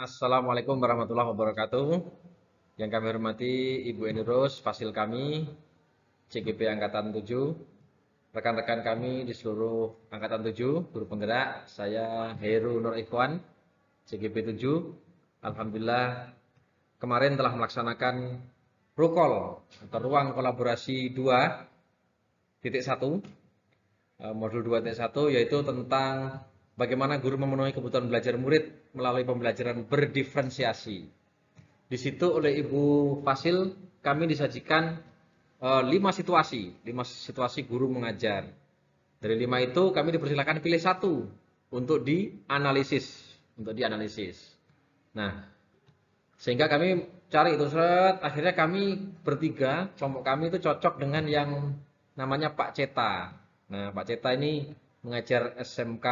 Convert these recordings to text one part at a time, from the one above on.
Assalamualaikum warahmatullahi wabarakatuh. Yang kami hormati Ibu Eni Ros, Fasil kami, CGP Angkatan 7, rekan-rekan kami di seluruh Angkatan 7, guru penggerak, saya Heru Nur Ikhwan, CGP 7. Alhamdulillah kemarin telah melaksanakan Rukol atau Ruang Kolaborasi 2.1, modul 2.1, yaitu tentang bagaimana guru memenuhi kebutuhan belajar murid melalui pembelajaran berdiferensiasi. Di situ oleh Ibu Fasil kami disajikan 5 situasi guru mengajar. Dari 5 itu kami dipersilakan pilih satu untuk dianalisis. Nah, sehingga kami cari itu akhirnya kami bertiga, kelompok kami itu cocok dengan yang namanya Pak Ceta. Nah, Pak Ceta ini mengajar SMK.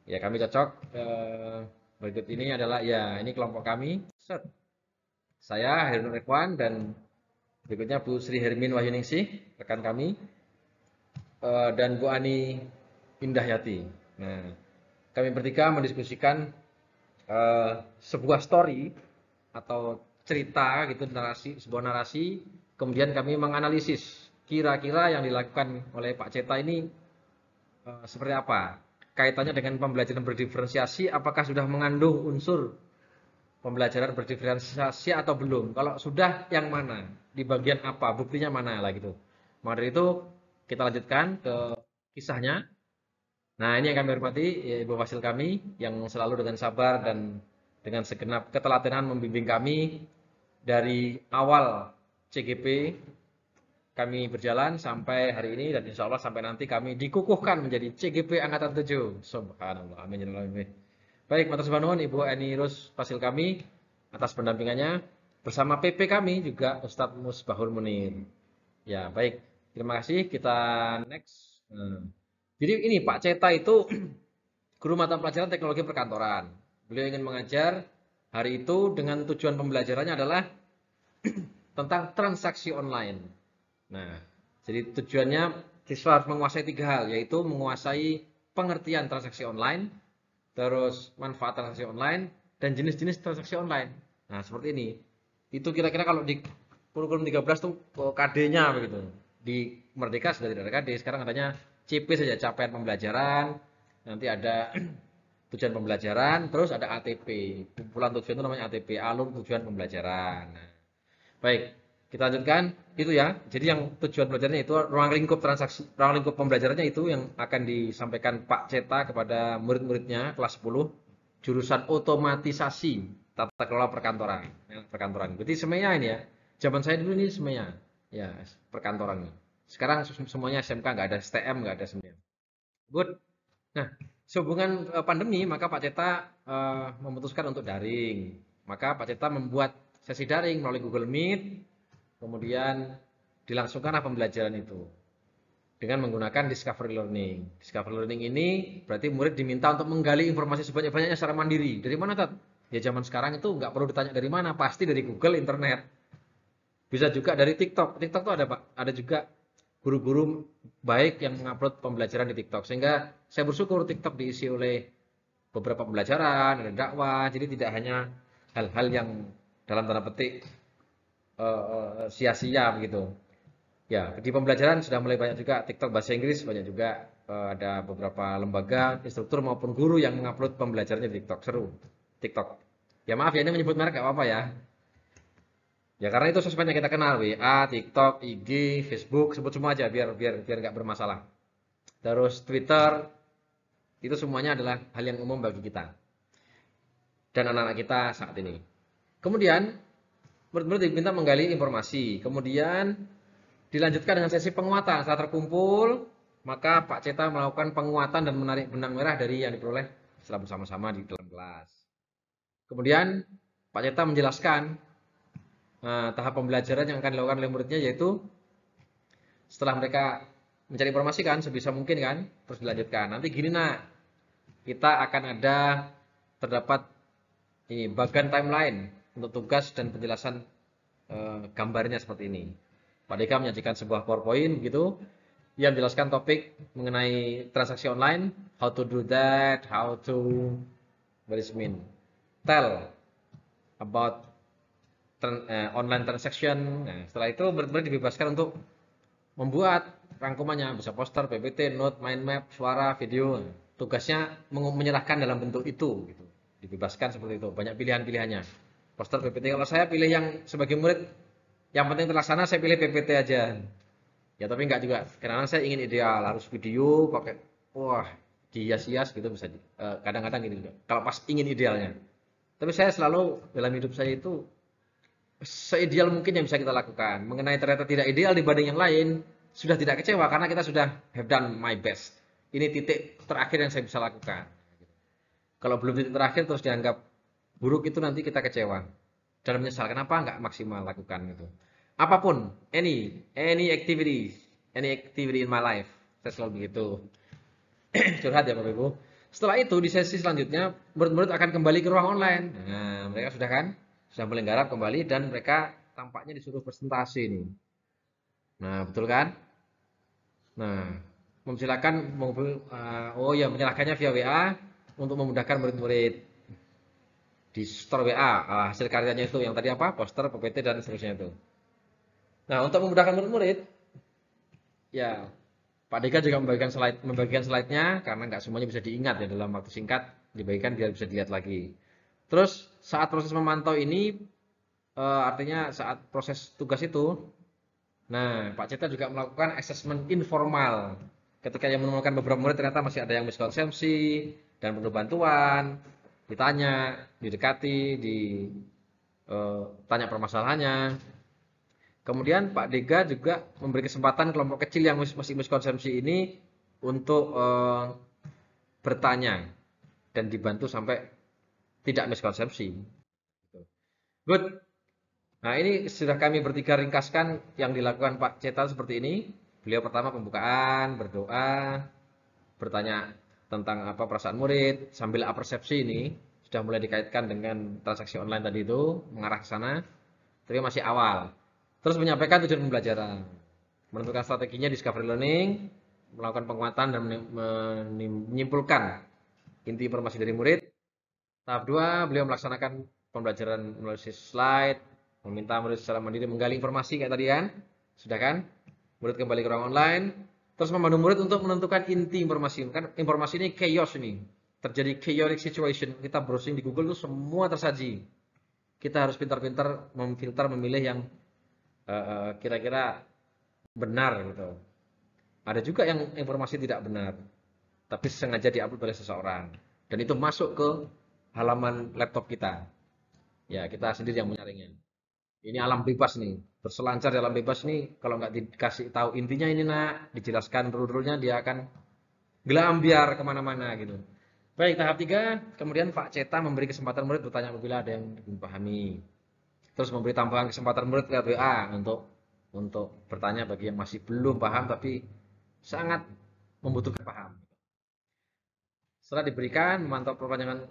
Ya, kami cocok. Berikut ini adalah ya, ini kelompok kami. Saya Heru Rekwan dan berikutnya Bu Sri Hermin Wahyuningsih, rekan kami, dan Bu Ani Indahyati. Nah, kami bertiga mendiskusikan sebuah story atau cerita gitu, sebuah narasi. Kemudian kami menganalisis kira-kira yang dilakukan oleh Pak Ceta ini seperti apa. Kaitannya dengan pembelajaran berdiferensiasi, apakah sudah mengandung unsur pembelajaran berdiferensiasi atau belum? Kalau sudah, yang mana? Di bagian apa? Buktinya mana lah gitu. Maka dari itu kita lanjutkan ke kisahnya. Nah, ini yang kami hormati ya, Ibu Fasil kami yang selalu dengan sabar dan dengan segenap ketelatenan membimbing kami dari awal CGP kami berjalan sampai hari ini dan insya Allah sampai nanti kami dikukuhkan menjadi CGP Angkatan 7. Subhanallah. Amin. Baik, matur nuwun Ibu Eni Rus Fasil kami atas pendampingannya bersama PP kami juga Ustadz Musbahul Munir. Ya, baik. Terima kasih. Kita next. Jadi ini Pak Ceta itu guru mata pelajaran teknologi perkantoran. Beliau ingin mengajar hari itu dengan tujuan pembelajarannya adalah tentang transaksi online. Nah, jadi tujuannya siswa harus menguasai 3 hal, yaitu menguasai pengertian transaksi online, terus manfaat transaksi online, dan jenis-jenis transaksi online. Nah, seperti ini. Itu kira-kira kalau di kurikulum 13 tuh KD-nya begitu. Di Merdeka sudah tidak ada KD, sekarang katanya CP saja, capaian pembelajaran, nanti ada tujuan pembelajaran, terus ada ATP. Kumpulan tujuan itu namanya ATP, alur tujuan pembelajaran. Nah, baik, kita lanjutkan. Itu ya. Jadi yang tujuan belajarnya itu ruang lingkup transaksi, ruang lingkup pembelajarannya itu yang akan disampaikan Pak Ceta kepada murid-muridnya kelas 10 jurusan otomatisasi tata kelola perkantoran. Ya, perkantoran. Berarti semenya ini ya. Zaman saya dulu ini semenya ya perkantoran. Sekarang semuanya SMK, nggak ada STM, nggak ada semuanya. Good. Nah, sehubungan pandemi maka Pak Ceta memutuskan untuk daring. Maka Pak Ceta membuat sesi daring melalui Google Meet, kemudian dilangsungkanlah pembelajaran itu dengan menggunakan Discovery Learning. Discovery Learning ini berarti murid diminta untuk menggali informasi sebanyak-banyaknya secara mandiri. Dari mana, Tat? Ya zaman sekarang itu nggak perlu ditanya dari mana, pasti dari Google, internet. Bisa juga dari TikTok. TikTok tuh ada, Pak. Ada juga guru-guru baik yang mengupload pembelajaran di TikTok. Sehingga saya bersyukur TikTok diisi oleh beberapa pembelajaran, ada dakwah. Jadi tidak hanya hal-hal yang dalam tanda petik sia-sia begitu. Ya, di pembelajaran sudah mulai banyak juga TikTok bahasa Inggris, banyak juga ada beberapa lembaga, instruktur maupun guru yang mengupload pembelajarannya di TikTok. Seru. TikTok. Ya maaf ya ini menyebut merek gak apa-apa ya. Ya karena itu sosmed yang kita kenal, WA, TikTok, IG, Facebook, sebut semua aja biar biar biar nggak bermasalah. Terus Twitter, itu semuanya adalah hal yang umum bagi kita dan anak-anak kita saat ini. Kemudian murid-murid diminta menggali informasi. Kemudian dilanjutkan dengan sesi penguatan. Setelah terkumpul, maka Pak Ceta melakukan penguatan dan menarik benang merah dari yang diperoleh setelah bersama-sama di dalam kelas. Kemudian Pak Ceta menjelaskan tahap pembelajaran yang akan dilakukan oleh muridnya, yaitu setelah mereka mencari informasi kan sebisa mungkin kan, terus dilanjutkan. Nanti gini nak, kita akan ada terdapat ini bagian timeline untuk tugas dan penjelasan gambarnya seperti ini. Pak Deka menyajikan sebuah PowerPoint gitu yang menjelaskan topik mengenai transaksi online, how to do that, how to what is mean. tell about online transaction. Nah, setelah itu murid-murid dibebaskan untuk membuat rangkumannya, bisa poster, PPT, note, mind map, suara, video. Tugasnya menyerahkan dalam bentuk itu, gitu. Dibebaskan seperti itu. Banyak pilihan-pilihannya. Poster, PPT. Kalau saya pilih yang sebagai murid, yang penting terlaksana, saya pilih PPT aja. Ya tapi enggak juga. Karena saya ingin ideal, harus video, pakai, wah, dihias-hias gitu bisa. Kadang-kadang gitu juga. Kalau pas ingin idealnya. Tapi saya selalu dalam hidup saya itu seideal mungkin yang bisa kita lakukan. Mengenai ternyata tidak ideal dibanding yang lain, sudah tidak kecewa karena kita sudah have done my best. Ini titik terakhir yang saya bisa lakukan. Kalau belum titik terakhir terus dianggap buruk itu nanti kita kecewa dan menyesal. Kenapa nggak maksimal lakukan gitu. Apapun, any activity in my life, saya selalu begitu. Curhat ya Bapak Ibu. Setelah itu di sesi selanjutnya murid-murid akan kembali ke ruang online. Nah, mereka sudah kan sudah mulai garap kembali dan mereka tampaknya disuruh presentasi nih. Nah, betul kan? Nah, memsilakan oh ya menyerahkannya via WA untuk memudahkan murid-murid di store WA hasil karyanya itu yang tadi apa? Poster, PPT dan seterusnya itu. Nah, untuk memudahkan murid-murid ya Pak Deka juga membagikan slide-nya karena nggak semuanya bisa diingat ya dalam waktu singkat dibagikan biar bisa dilihat lagi. Terus saat proses memantau ini artinya saat proses tugas itu, nah Pak Ceta juga melakukan assessment informal. Ketika yang menemukan beberapa murid ternyata masih ada yang miskonsepsi dan perlu bantuan, ditanya, didekati, ditanya permasalahannya. Kemudian Pak Dega juga memberi kesempatan kelompok kecil yang masih miskonsepsi ini untuk bertanya dan dibantu sampai tidak miskonsepsi. Good. Nah ini sudah kami bertiga ringkaskan yang dilakukan Pak Ceta seperti ini. Beliau pertama pembukaan, berdoa, bertanya tentang apa perasaan murid, sambil apersepsi ini sudah mulai dikaitkan dengan transaksi online tadi itu, mengarah ke sana, tapi masih awal. Terus menyampaikan tujuan pembelajaran, menentukan strateginya discovery learning, melakukan penguatan dan menyimpulkan inti informasi dari murid. Tahap 2, beliau melaksanakan pembelajaran melalui slide, meminta murid secara mandiri menggali informasi kayak tadi kan, sudah kan? Murid kembali ke ruang online, terus memandu murid untuk menentukan inti informasi. Kan informasi ini chaos ini, terjadi chaotic situation. Kita browsing di Google itu semua tersaji. Kita harus pintar-pintar memfilter, memilih yang kira-kira benar gitu. Ada juga yang informasi tidak benar, tapi sengaja diupload oleh seseorang. Dan itu masuk ke halaman laptop kita. Ya, kita sendiri yang menyaringnya. Ini alam bebas nih. Berselancar di alam bebas nih, kalau nggak dikasih tahu intinya ini nak, dijelaskan rule-rulenya, dia akan gelambiar kemana-mana gitu. Baik, tahap 3, kemudian Pak Ceta memberi kesempatan murid bertanya apabila ada yang belum pahami. Terus memberi tambahan kesempatan murid lewat WA untuk bertanya bagi yang masih belum paham tapi sangat membutuhkan paham. Setelah diberikan, memantau perpanjangan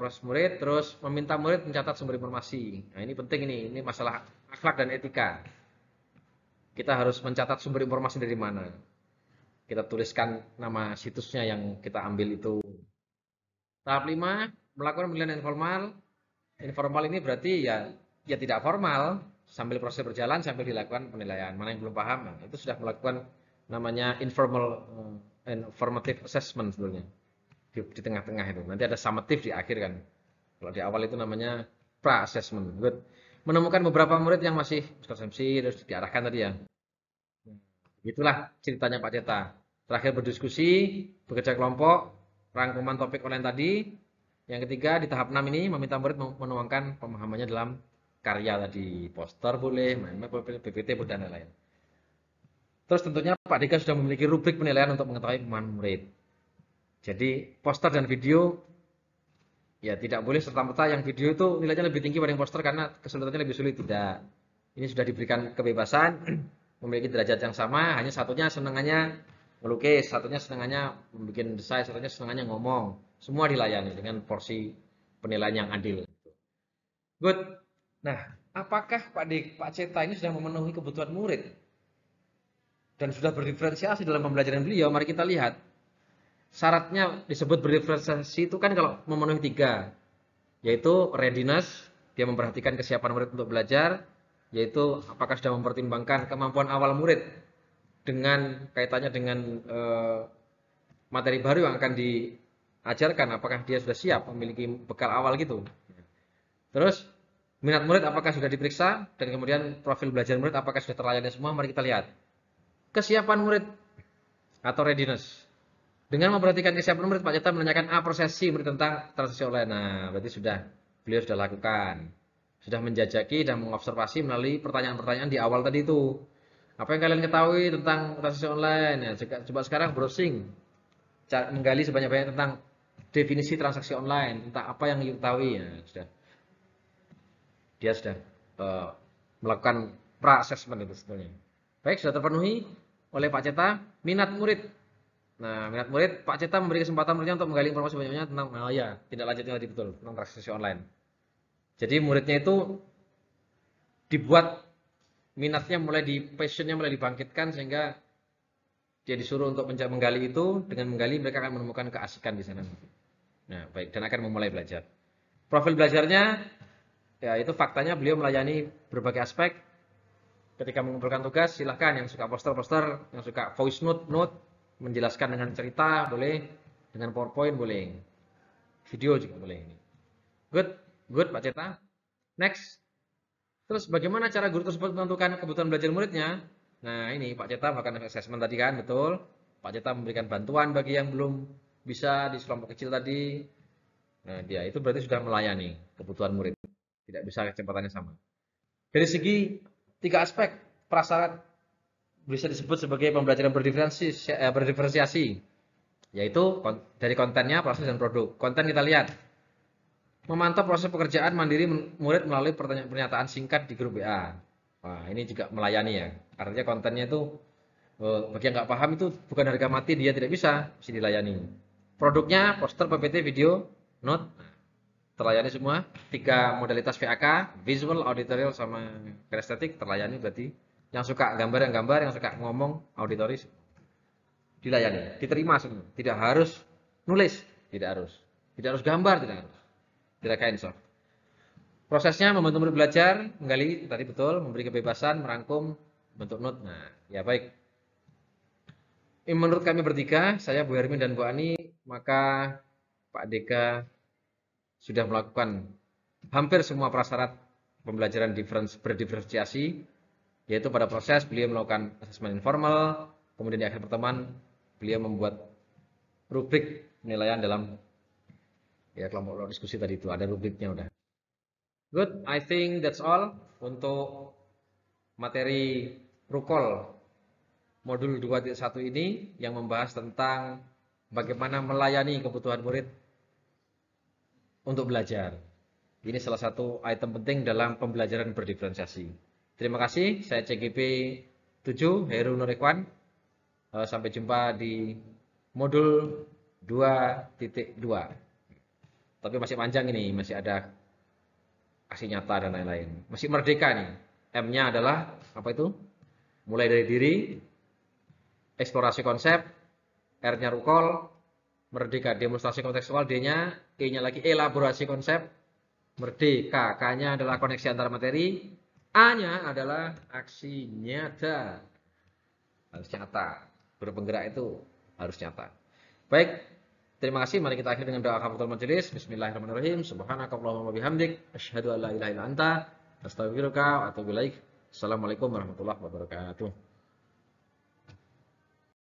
proses murid, terus meminta murid mencatat sumber informasi. Nah ini penting ini masalah akhlak dan etika. Kita harus mencatat sumber informasi dari mana. Kita tuliskan nama situsnya yang kita ambil itu. Tahap 5, melakukan penilaian informal. Informal ini berarti ya tidak formal, sambil proses berjalan sambil dilakukan penilaian. Mana yang belum paham, nah, itu sudah melakukan namanya informal informative assessment sebenarnya. Di tengah-tengah itu. Nanti ada summative di akhir kan. Kalau di awal itu namanya pra-assessment. Good. Menemukan beberapa murid yang masih miskonsepsi terus diarahkan tadi ya. Itulah ceritanya Pak Ceta. Terakhir berdiskusi, bekerja kelompok, rangkuman topik online tadi. Yang ketiga di tahap 6 ini meminta murid menuangkan pemahamannya dalam karya tadi. Poster boleh, PPT boleh dan lain-lain. Terus tentunya Pak Dika sudah memiliki rubrik penilaian untuk mengetahui pemahaman murid. Jadi poster dan video ya tidak boleh serta-merta yang video itu nilainya lebih tinggi dibanding poster karena kesulitannya lebih sulit, tidak. Ini sudah diberikan kebebasan memiliki derajat yang sama, hanya satunya senangannya melukis, satunya senangannya membuat desain, satunya senangannya ngomong. Semua dilayani dengan porsi penilaian yang adil. Good. Nah, apakah Pak Ceta ini sudah memenuhi kebutuhan murid dan sudah berdiferensiasi dalam pembelajaran beliau? Mari kita lihat. Syaratnya disebut berdiferensiasi itu kan kalau memenuhi 3. yaitu readiness, dia memperhatikan kesiapan murid untuk belajar, yaitu apakah sudah mempertimbangkan kemampuan awal murid dengan kaitannya dengan materi baru yang akan diajarkan, apakah dia sudah siap memiliki bekal awal gitu. Terus minat murid apakah sudah diperiksa, dan kemudian profil belajar murid apakah sudah terlayani semua. Mari kita lihat kesiapan murid atau readiness. Dengan memperhatikan kesiapan murid, Pak Ceta menanyakan prosesi murid tentang transaksi online. Nah, berarti beliau sudah lakukan, sudah menjajaki dan mengobservasi melalui pertanyaan-pertanyaan di awal tadi itu. Apa yang kalian ketahui tentang transaksi online? Ya, coba sekarang browsing, menggali sebanyak-banyak tentang definisi transaksi online, tentang apa yang diketahui. Ya, dia sudah melakukan pra-assessment itu sebetulnya. Baik, sudah terpenuhi oleh Pak Ceta minat murid. Nah, minat murid, Pak Ceta memberi kesempatan muridnya untuk menggali informasi banyak-banyak tentang, tindak lanjutnya tadi betul, tentang transaksi online. Jadi muridnya itu dibuat minatnya passionnya mulai dibangkitkan, sehingga dia disuruh untuk menggali itu. Dengan menggali mereka akan menemukan keasikan di sana. Nah, baik, dan akan memulai belajar. Profil belajarnya, ya itu faktanya beliau melayani berbagai aspek. Ketika mengumpulkan tugas, silahkan yang suka poster-poster, yang suka voice note, menjelaskan dengan cerita boleh, dengan PowerPoint boleh, video juga boleh. Good Pak Ceta. Next. Terus bagaimana cara guru tersebut menentukan kebutuhan belajar muridnya? Nah, ini Pak Ceta melakukan assessment tadi kan, betul. Pak Ceta memberikan bantuan bagi yang belum bisa di kelompok kecil tadi. Nah, dia itu berarti sudah melayani kebutuhan murid. Tidak bisa kecepatannya sama. Dari segi 3 aspek prasyarat bisa disebut sebagai pembelajaran berdiferensiasi, yaitu dari kontennya, proses, dan produk. Konten kita lihat, memantau proses pekerjaan mandiri murid melalui pernyataan singkat di grup WA. Wah, ini juga melayani ya. Artinya kontennya itu bagi yang nggak paham itu bukan harga mati, dia tidak bisa dilayani. Produknya poster, PPT, video, note, terlayani semua. 3 modalitas VAK, visual, auditorial, sama kinesthetic terlayani berarti. Yang suka gambar yang gambar, yang suka ngomong auditoris dilayani, diterima semua. Tidak harus nulis, tidak harus gambar, tidak harus. Tidak kain soft. Prosesnya membantu murid belajar, menggali tadi betul, memberi kebebasan, merangkum, bentuk note. Nah, ya baik. Menurut kami bertiga, saya Bu Hermin dan Bu Ani, maka Pak Deka sudah melakukan hampir semua prasyarat pembelajaran berdiferensiasi, yaitu pada proses beliau melakukan asesmen informal, kemudian di akhir pertemuan beliau membuat rubrik penilaian dalam kelompok diskusi tadi itu, ada rubriknya udah. Good, I think that's all untuk materi Rukol modul 2.1 ini yang membahas tentang bagaimana melayani kebutuhan murid untuk belajar. Ini salah satu item penting dalam pembelajaran berdiferensiasi. Terima kasih, saya CGP 7, Heru Nurikwan. Sampai jumpa di modul 2.2. Tapi masih panjang ini, masih ada aksi nyata dan lain-lain. Masih merdeka nih. M-nya adalah apa itu? Mulai dari diri, eksplorasi konsep, R-nya Rukol, merdeka, demonstrasi kontekstual, D-nya, E-nya lagi elaborasi konsep, merdeka, K-nya adalah koneksi antar materi, A-nya adalah aksi nyata. Harus nyata. Berpenggerak itu harus nyata. Baik, terima kasih. Mari kita akhiri dengan doa kafaratul majelis. Bismillahirrahmanirrahim. Subhanakallahumma bihamdik, asyhadu an la ilaha illa anta, astaghfiruka wa atubu ilaik. Assalamualaikum warahmatullahi wabarakatuh.